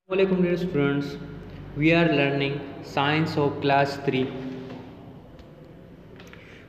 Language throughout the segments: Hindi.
Assalamualaikum dear students, we are learning science of class 3।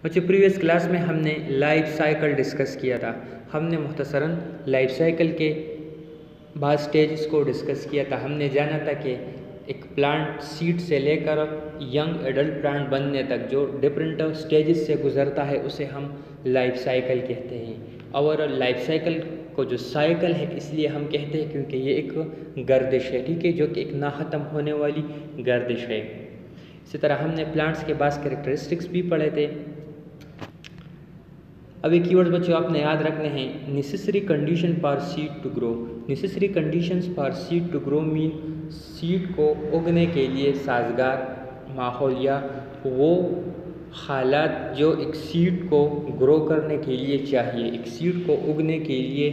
बच्चों प्रीवियस क्लास में हमने लाइफ साइकिल डिस्कस किया था। हमने मुख्तसरन लाइफ साइकिल के बाद स्टेजेस को डिस्कस किया था। हमने जाना था कि एक प्लांट सीड से लेकर यंग एडल्ट प्लांट बनने तक जो डिफरेंट स्टेजेस से गुजरता है उसे हम लाइफ साइकिल कहते हैं। और लाइफ साइकिल को जो साइकिल है इसलिए हम कहते हैं क्योंकि ये एक गर्दिश है, ठीक है, जो कि एक ना ख़त्म होने वाली गर्दिश है। इसी तरह हमने प्लांट्स के बाद कैरेक्टरिस्टिक्स भी पढ़े थे। अब ये कीवर्ड्स बच्चों आपने याद रखने हैं। Necessary condition for seed to grow. Necessary conditions for seed to grow mean seed को उगने के लिए साजगार माहौल या वो हालात जो एक सीड को ग्रो करने के लिए चाहिए, एक सीड को उगने के लिए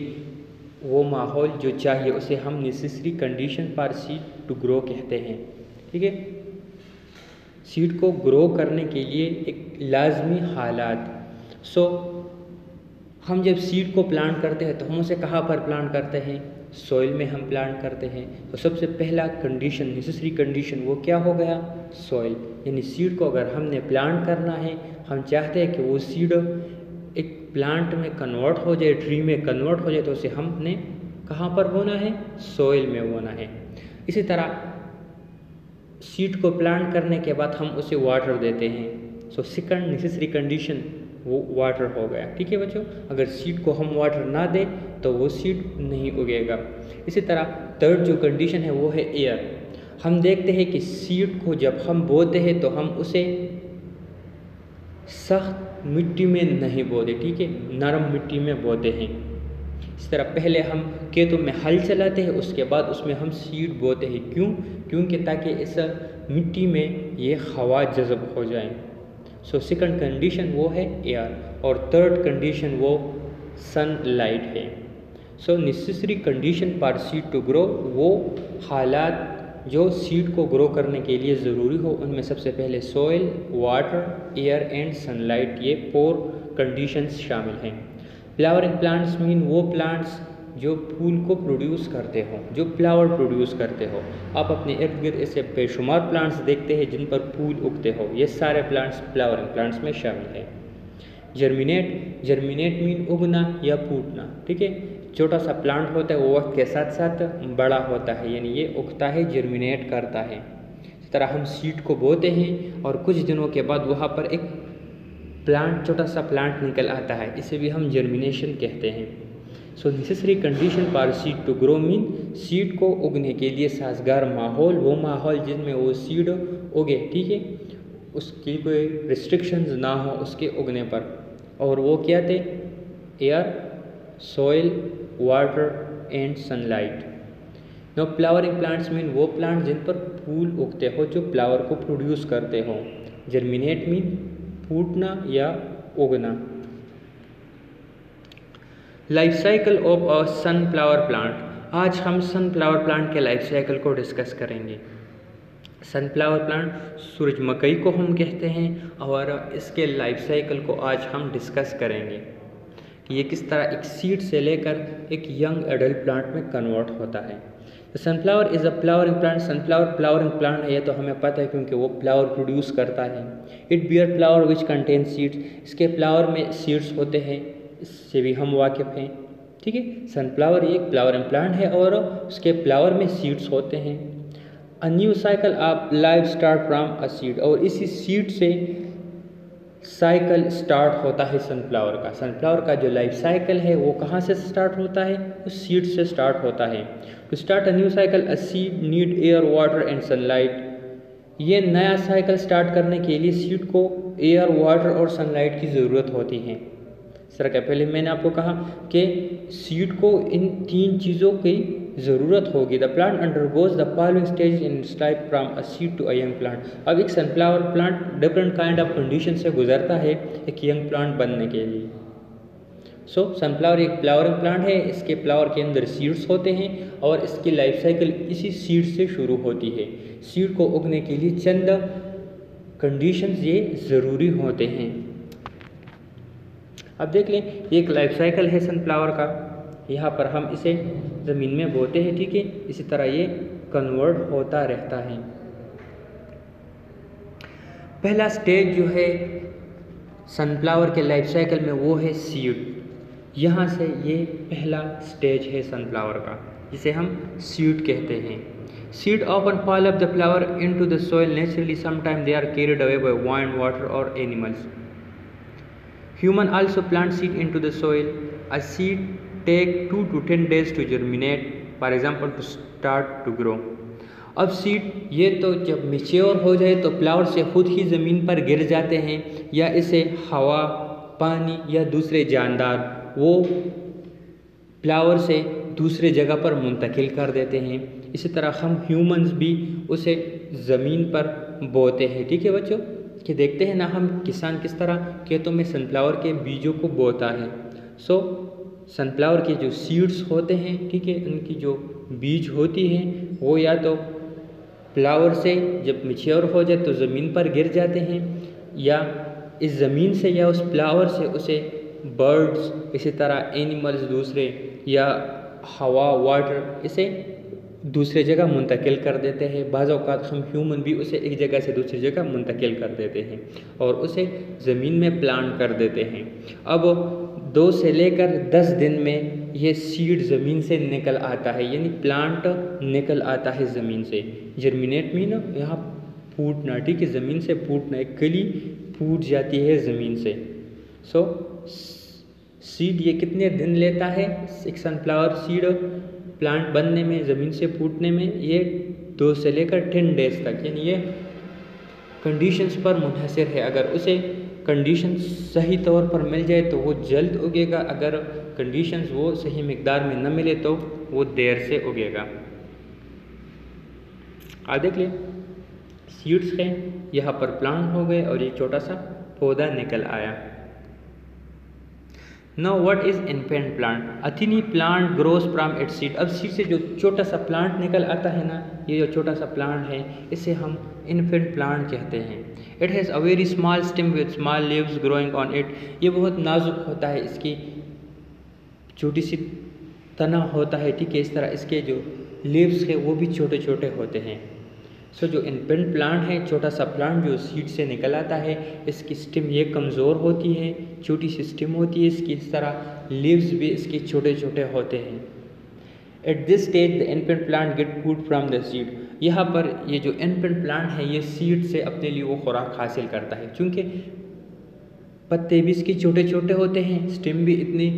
वो माहौल जो चाहिए उसे हम necessary condition for seed to grow कहते हैं, ठीक है। सीड को ग्रो करने के लिए एक लाजमी हालात। हम जब सीड को प्लांट करते हैं तो हम उसे कहाँ पर प्लांट करते हैं? सॉइल में हम प्लांट करते हैं। तो सबसे पहला कंडीशन, नेसेसरी कंडीशन, वो क्या हो गया? सॉइल। यानी सीड को अगर हमने प्लांट करना है, हम चाहते हैं कि वो सीड एक प्लांट में कन्वर्ट हो जाए, ट्री में कन्वर्ट हो जाए, तो उसे हमने कहाँ पर बोना है? सॉइल में बोना है। इसी तरह सीड को प्लांट करने के बाद हम उसे वाटर देते हैं। सेकंड नेसेसरी कंडीशन वो वाटर हो गया, ठीक है बच्चों। अगर सीड को हम वाटर ना दें तो वो सीड नहीं उगेगा। इसी तरह थर्ड जो कंडीशन है वो है एयर। हम देखते हैं कि सीड को जब हम बोते हैं तो हम उसे सख्त मिट्टी में नहीं बोते, ठीक है, नरम मिट्टी में बोते हैं। इस तरह पहले हम खेतों में हल चलाते हैं, उसके बाद उसमें हम सीड बोते हैं। क्योंकि ताकि इस मिट्टी में ये हवा जज़ब हो जाए। सेकंड कंडीशन वो है एयर और थर्ड कंडीशन वो सनलाइट है। Necessary condition for seed to grow, वो हालात जो सीड को ग्रो करने के लिए ज़रूरी हो, उनमें सबसे पहले soil, water, air and sunlight, ये 4 कंडीशंस शामिल हैं। फ्लावरिंग प्लांट्स मीन वो प्लांट्स जो फूल को प्रोड्यूस करते हो, जो फ्लावर प्रोड्यूस करते हो। आप अपने इर्द गिर्द ऐसे बेशुमार प्लांट्स देखते हैं जिन पर फूल उगते हो, ये सारे प्लांट्स फ्लावरिंग प्लांट्स में शामिल है। जर्मिनेट मीन उगना या फूटना, ठीक है। छोटा सा प्लांट होता है, वो वक्त के साथ साथ बड़ा होता है, यानी ये उगता है, जर्मिनेट करता है। इस तरह हम सीड को बोते हैं और कुछ दिनों के बाद वहाँ पर एक प्लांट, छोटा सा प्लांट निकल आता है, इसे भी हम जर्मिनेशन कहते हैं। Necessary condition for seed to grow mean seed को उगने के लिए साजगार माहौल, वो माहौल जिसमें वो सीड उगे, ठीक है, उसकी कोई रिस्ट्रिक्शंस ना हो उसके उगने पर। और वो क्या थे? Air, soil, water and sunlight. No flowering plants mean वो प्लांट जिन पर फूल उगते हो, जो फ्लावर को प्रोड्यूस करते हो। जर्मिनेट मीन फूटना या उगना। Life cycle of a sunflower plant. आज हम सनफ्लावर प्लांट के लाइफ साइकिल को डिस्कस करेंगे। सनफ्लावर प्लांट सूरजमुखी को हम कहते हैं और इसके लाइफ साइकिल को आज हम डिस्कस करेंगे कि ये किस तरह एक सीड से लेकर एक यंग एडल्ट प्लांट में कन्वर्ट होता है। Sunflower is a flowering plant. Sunflower flowering plant है, ये तो हमें पता है क्योंकि वो फ्लावर प्रोड्यूस करता है। It bear flower which contain seeds. इसके फ्लावर में सीड्स होते हैं, इससे भी हम वाकिफ़ हैं, ठीक है। सनफ्लावर एक फ्लावरिंग प्लांट है और उसके फ्लावर में सीड्स होते हैं। अ new cycle of life start from a seed. और इसी सीड से साइकिल स्टार्ट होता है सनफ्लावर का। सनफ्लावर का जो लाइफ साइकिल है वो कहाँ से स्टार्ट होता है? उस सीड से स्टार्ट होता है। To start a new cycle a seed need air, water and sunlight. ये नया साइकिल स्टार्ट करने के लिए सीड को एयर, वाटर और सनलाइट की ज़रूरत होती है। सर क्या पहले मैंने आपको कहा कि सीड को इन 3 चीज़ों की ज़रूरत होगी। The plant undergoes the following stage in its life from a seed to a young plant. अब एक sunflower plant different kind of condition से गुजरता है एक यंग प्लांट बनने के लिए। सनफ्लावर एक फ्लावरिंग प्लांट है, इसके फ्लावर के अंदर सीड्स होते हैं और इसकी लाइफ साइकिल इसी सीड से शुरू होती है। सीड को उगने के लिए चंद कंडीशंस ये ज़रूरी होते हैं। अब देख लें, ये एक लाइफ साइकिल है सनफ्लावर का। यहाँ पर हम इसे ज़मीन में बोते हैं, ठीक है। इसी तरह ये कन्वर्ट होता रहता है। पहला स्टेज जो है सनफ्लावर के लाइफ साइकिल में वो है सीड। यहाँ से ये पहला स्टेज है सनफ्लावर का, जिसे हम सीड कहते हैं। Seed often fall of the flower into the soil naturally. Sometimes they are carried away by wind, water or animals. Human also plant seed into the soil. A seed take 2 to 10 days to germinate, for example to start to grow. अब सीड ये तो जब मैच्योर हो जाए तो फ्लावर से खुद ही ज़मीन पर गिर जाते हैं, या इसे हवा, पानी या दूसरे जानदार वो फ्लावर से दूसरे जगह पर मुंतकिल कर देते हैं। इसी तरह हम ह्यूमंस भी उसे ज़मीन पर बोते हैं। ठीक है बच्चों, कि देखते हैं ना हम किसान किस तरह खेतों में सनफ्लावर के बीजों को बोता है। सनफ्लावर के जो सीड्स होते हैं, ठीक है, उनकी जो बीज होती हैं वो या तो फ्लावर से जब मैच्योर हो जाए तो ज़मीन पर गिर जाते हैं, या इस ज़मीन से या उस फ्लावर से उसे बर्ड्स, इसी तरह एनिमल्स दूसरे, या हवा, वाटर, इसे दूसरे जगह मुंतकिल कर देते हैं। बाज़ औक़ात हम ह्यूमन भी उसे एक जगह से दूसरी जगह मुंतकिल कर देते हैं और उसे ज़मीन में प्लांट कर देते हैं। अब 2 से लेकर 10 दिन में ये सीड ज़मीन से निकल आता है, यानी प्लांट निकल आता है ज़मीन से। जर्मिनेट मीन यहाँ फूटना, ठीक है, ज़मीन से फूटना, एक कली फूट जाती है ज़मीन से। सीड ये कितने दिन लेता है एक सनफ्लावर सीड प्लांट बनने में, ज़मीन से फूटने में? ये 2 से लेकर 10 डेज तक, यानी ये कंडीशंस पर मुनहसर है। अगर उसे कंडीशन सही तौर पर मिल जाए तो वो जल्द उगेगा, अगर कंडीशंस वो सही मिकदार में न मिले तो वो देर से उगेगा। आप देख लें, सीड्स हैं, यहाँ पर प्लांट हो गए और ये छोटा सा पौधा निकल आया। Now what is infant plant? A tiny plant grows from its seed. अब सीड से जो छोटा सा प्लांट निकल आता है ना, ये जो छोटा सा प्लांट है, इसे हम इन्फेंट प्लांट कहते हैं। It has a very small stem with small leaves growing on it. ये बहुत नाजुक होता है, इसकी छोटी सी तना होता है, ठीक है, इस तरह इसके जो लीव्स है वो भी छोटे छोटे होते हैं। जो इन्फेंट प्लांट है, छोटा सा प्लांट जो सीड से निकल आता है, इसकी स्टेम ये कमज़ोर होती है, छोटी सी स्टेम होती है इसकी, इस तरह लीव्स भी इसके छोटे छोटे होते हैं। At this stage the infant plant get food from the seed. यहाँ पर ये जो इन्फेंट प्लांट है ये सीड से अपने लिए वो खुराक हासिल करता है, क्योंकि पत्ते भी इसके छोटे छोटे होते हैं, स्टेम भी इतनी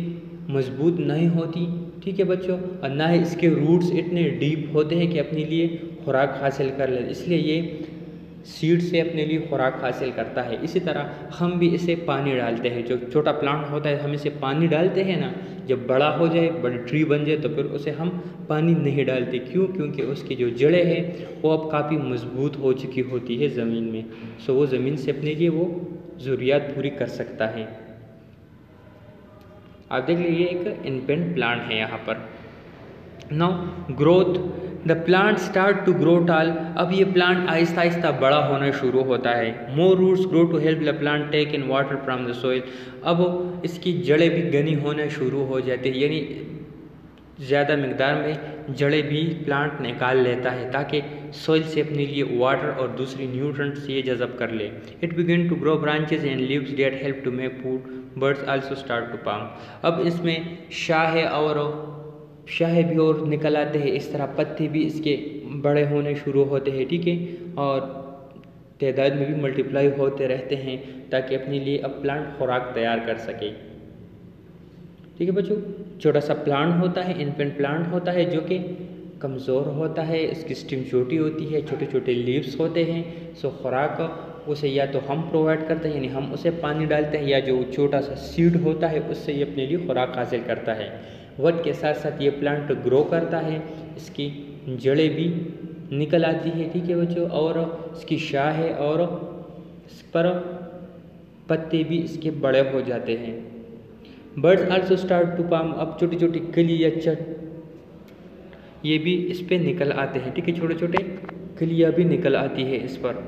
मजबूत नहीं होती, ठीक है बच्चों, और ना ही इसके रूट्स इतने डीप होते हैं कि अपने लिए खुराक हासिल कर ले, इसलिए ये सीड से अपने लिए खुराक हासिल करता है। इसी तरह हम भी इसे पानी डालते हैं, जो छोटा प्लांट होता है हम इसे पानी डालते हैं ना, जब बड़ा हो जाए, बड़ी ट्री बन जाए तो फिर उसे हम पानी नहीं डालते। क्यों? क्योंकि उसकी जो जड़ें हैं वो अब काफ़ी मजबूत हो चुकी होती है ज़मीन में, वो ज़मीन से अपने लिए वो ज़रूरियात पूरी कर सकता है। आप देख लीजिए, एक इन्फेंट प्लांट है यहाँ पर। Now growth, the plant start to grow tall. अब ये प्लांट आहिस्ता आहिस्ता बड़ा होना शुरू होता है। More roots grow to help the plant take in water from the soil. अब इसकी जड़ें भी घनी होना शुरू हो जाती है, यानी ज़्यादा मिकदार में जड़ें भी प्लांट निकाल लेता है ताकि सोइल से अपने लिए वाटर और दूसरी न्यूट्रिएंट्स ये जज़ब कर ले। It begin to grow branches and leaves that help to make food. Buds also start to form. अब इसमें शाहे भी और निकल आते हैं, इस तरह पत्ते भी इसके बड़े होने शुरू होते हैं, ठीक है, और तादाद में भी मल्टीप्लाई होते रहते हैं ताकि अपने लिए अब प्लांट खुराक तैयार कर सके। ठीक है बच्चों, छोटा सा प्लांट होता है, इन्फेंट प्लांट होता है जो कि कमज़ोर होता है, इसकी स्टेम छोटी होती है, छोटे छोटे लीव्स होते हैं। खुराक उसे या तो हम प्रोवाइड करते हैं, यानी हम उसे पानी डालते हैं, या जो छोटा सा सीड होता है उससे ये अपने लिए खुराक हासिल करता है। वक्त के साथ साथ ये प्लांट ग्रो करता है, इसकी जड़ें भी निकल आती है, ठीक है बच्चों, और इसकी शाखें और इस पर पत्ते भी इसके बड़े हो जाते हैं। Buds also start to form. अब छोटी छोटी कली या चट ये भी इस पर निकल आते हैं, ठीक है, छोटे छोटे कलियाँ भी निकल आती है इस पर।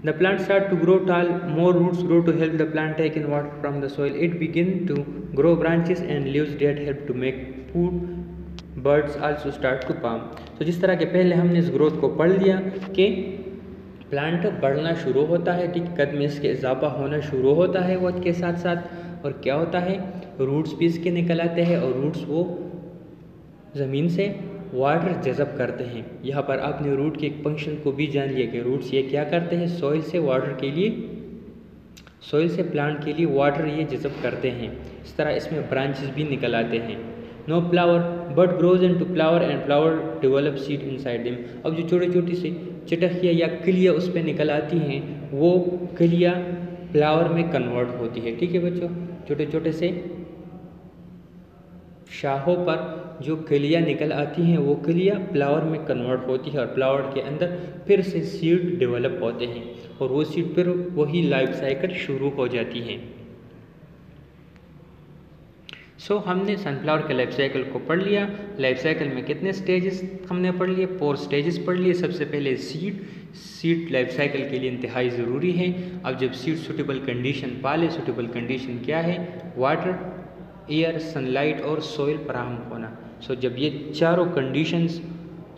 The plant start to grow tall, more roots grow to help the plant take in water from the soil. It begin to grow branches and leaves that help to make food. Buds also start to form. तो जिस तरह के पहले हमने इस ग्रोथ को पढ़ लिया कि प्लांट बढ़ना शुरू होता है, ठीक, कद में इसके इजाफा होना शुरू होता है वक्त के साथ साथ, और क्या होता है, रूट्स भी इसके निकल आते हैं और रूट्स वो ज़मीन से वाटर जज़ब करते हैं। यहाँ पर आपने रूट के एक फंक्शन को भी जान लिया कि रूट्स ये क्या करते हैं, सॉइल से वाटर के लिए, सॉइल से प्लांट के लिए वाटर ये जज़ब करते हैं। इस तरह इसमें ब्रांचेस भी निकल आते हैं। No flower but grows into flower and flower develop seed inside them. अब जो छोटी छोटी सी चटकियाँ या कलियाँ उस पर निकल आती हैं, वो कलियाँ फ्लावर में कन्वर्ट होती है। ठीक है बच्चों, छोटे छोटे से शाखों पर जो कलियाँ निकल आती हैं वो कलियाँ फ्लावर में कन्वर्ट होती है और फ्लावर के अंदर फिर से सीड डेवलप होते हैं और वो सीड फिर वही लाइफ साइकिल शुरू हो जाती है। सो हमने सनफ्लावर के लाइफ साइकिल को पढ़ लिया। लाइफ साइकिल में कितने स्टेजेस हमने पढ़ लिए, 4 स्टेजेस पढ़ लिए। सबसे पहले सीड लाइफ साइकिल के लिए इंतहाई ज़रूरी है। अब जब सीड सूटेबल कंडीशन पाले, सूटेबल कंडीशन क्या है, वाटर, एयर, सनलाइट और सॉइल फराहम होना। सो जब ये चारों कंडीशंस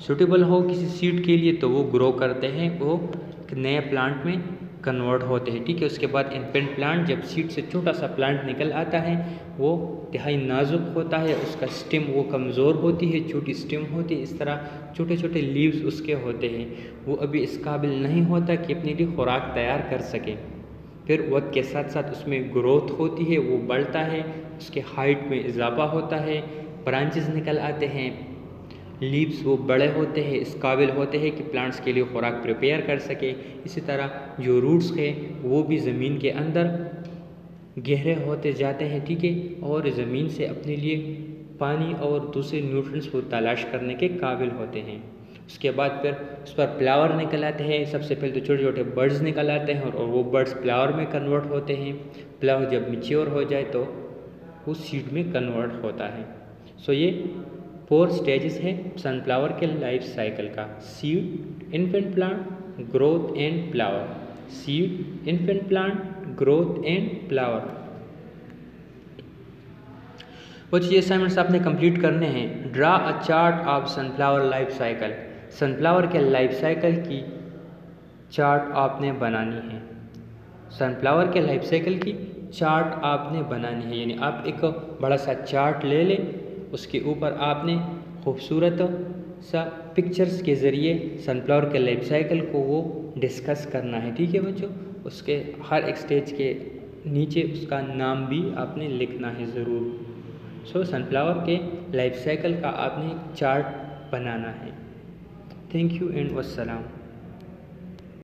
सूटेबल हो किसी सीड के लिए तो वो ग्रो करते हैं, वो नए प्लांट में कन्वर्ट होते हैं। ठीक है, उसके बाद इन्फेंट प्लांट, जब सीड से छोटा सा प्लांट निकल आता है वो इंतहाई नाजुक होता है, उसका स्टेम वो कमज़ोर होती है, छोटी स्टेम होती है, इस तरह छोटे छोटे लीव्स उसके होते हैं, वो अभी इस काबिल नहीं होता कि अपने लिए खुराक तैयार कर सके। फिर वक्त के साथ साथ उसमें ग्रोथ होती है, वो बढ़ता है, उसके हाइट में इजाफा होता है, ब्रांचेस निकल आते हैं, लीव्स वो बड़े होते हैं, इस काबिल होते हैं कि प्लांट्स के लिए खुराक प्रिपेयर कर सके। इसी तरह जो रूट्स हैं वो भी ज़मीन के अंदर गहरे होते जाते हैं। ठीक है, और ज़मीन से अपने लिए पानी और दूसरे न्यूट्रिएंट्स को तलाश करने के काबिल होते हैं। उसके बाद फिर उस पर फ्लावर निकल आते हैं। सबसे पहले तो छोटे छोटे बर्ड्स निकल आते हैं और वो बर्ड्स फ्लावर में कन्वर्ट होते हैं। फ्लावर जब मैच्योर हो जाए तो वो सीड में कन्वर्ट होता है। सो ये 4 स्टेजेस है सनफ्लावर के लाइफ साइकिल का, seed, infant plant, growth and flower. Seed, infant plant, growth and flower. कुछ ये असाइनमेंट्स आपने कंप्लीट करने हैं। Draw a chart of sunflower life cycle. Sunflower के लाइफ साइकिल की चार्ट आपने बनानी है। सनफ्लावर के लाइफ साइकिल की चार्ट आपने बनानी है, यानी आप एक बड़ा सा चार्ट ले लें, उसके ऊपर आपने खूबसूरत सा पिक्चर्स के ज़रिए सनफ्लावर के लाइफ साइकिल को वो डिस्कस करना है। ठीक है बच्चों, उसके हर एक स्टेज के नीचे उसका नाम भी आपने लिखना है ज़रूर। सो सनफ्लावर के लाइफ साइकिल का आपने एक चार्ट बनाना है। Thank you and वस्सलाम।